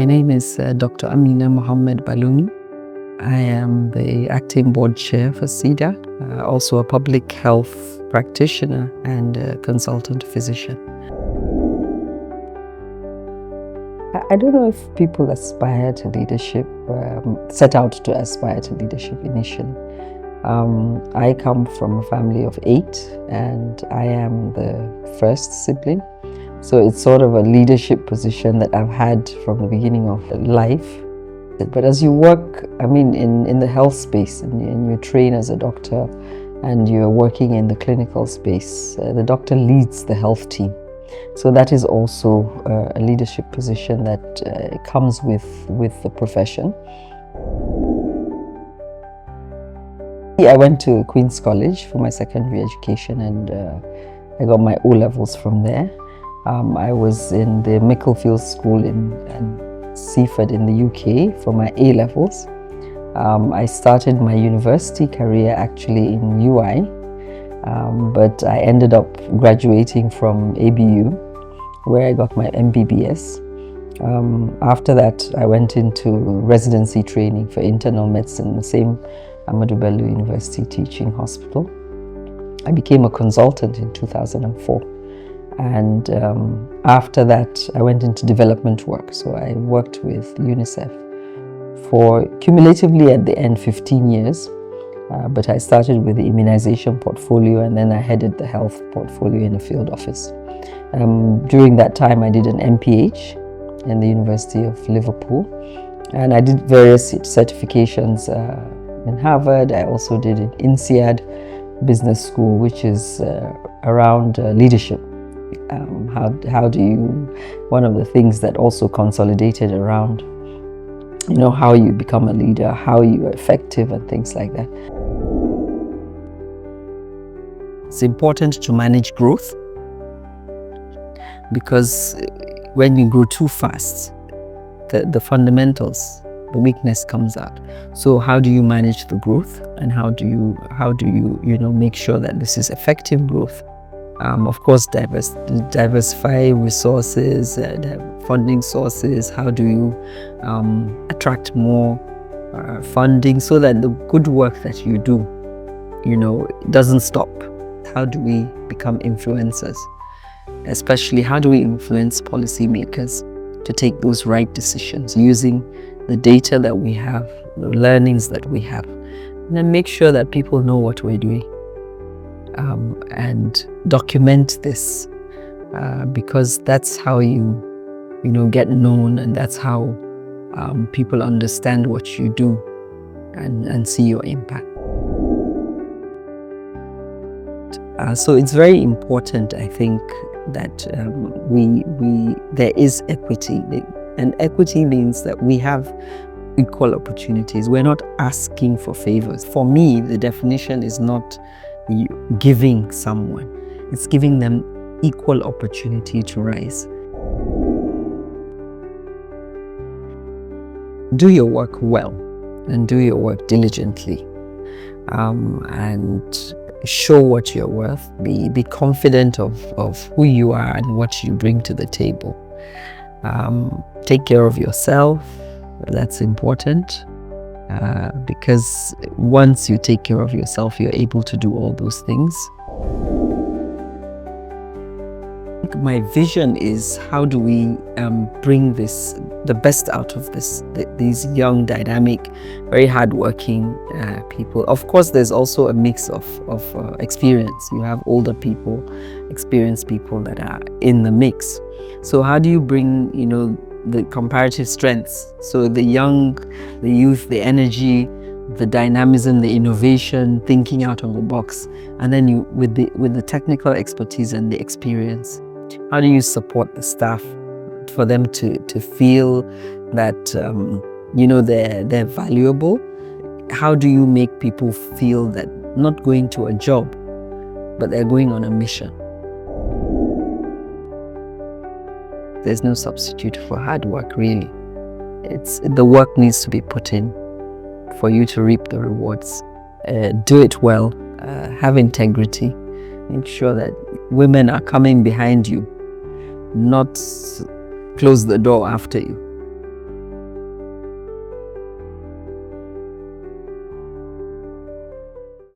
My name is Dr. Amina Mohammed Baloni. I am the acting board chair for SCIDaR, also a public health practitioner and a consultant physician. I don't know if people aspire to leadership, set out to aspire to leadership initially. I come from a family of 8 and I am the first sibling. So it's sort of a leadership position that I've had from the beginning of life. But as you work, in the health space and you train as a doctor and you're working in the clinical space, the doctor leads the health team. So that is also a leadership position that comes with the profession. I went to Queen's College for my secondary education and I got my O-levels from there. I was in the Micklefield School in Seaford in the UK for my A-levels. I started my university career actually in UI, but I ended up graduating from ABU where I got my MBBS. After that, I went into residency training for internal medicine, the same Ahmadu Bello University Teaching Hospital. I became a consultant in 2004. And after that, I went into development work. So I worked with UNICEF for cumulatively at the end 15 years. But I started with the immunization portfolio and then I headed the health portfolio in a field office. During that time, I did an MPH in the University of Liverpool. And I did various certifications in Harvard. I also did an INSEAD Business School, which is around leadership. How do you, one of the things that also consolidated around, how you become a leader, how you are effective and things like that. It's important to manage growth because when you grow too fast, the fundamentals, the weakness comes out. So how do you manage the growth and how do you make sure that this is effective growth? Of course, diversify resources, funding sources. How do you attract more funding so that the good work that you do, doesn't stop? How do we become influencers? Especially, how do we influence policymakers to take those right decisions using the data that we have, the learnings that we have, and then make sure that people know what we're doing. And document this because that's how you get known, and that's how people understand what you do and see your impact. So it's very important, I think, that there is equity, and equity means that we have equal opportunities. We're not asking for favors. For me, the definition is not giving someone, it's giving them equal opportunity to rise. Do your work well and do your work diligently, and show what you're worth. Be confident of who you are and what you bring to the table. Take care of yourself. That's important. Because once you take care of yourself, you're able to do all those things. My vision is, how do we bring the best out of these young, dynamic, very hardworking people. Of course, there's also a mix of experience. You have older people, experienced people that are in the mix. So how do you bring, the comparative strengths? So the youth, the energy, the dynamism, the innovation, thinking out of the box, and then you with the technical expertise and the experience. How do you support the staff for them to feel that they're valuable? How do you make people feel that not going to a job, but they're going on a mission? There's no substitute for hard work, really. The work needs to be put in for you to reap the rewards. Do it well, have integrity, make sure that women are coming behind you, not close the door after you.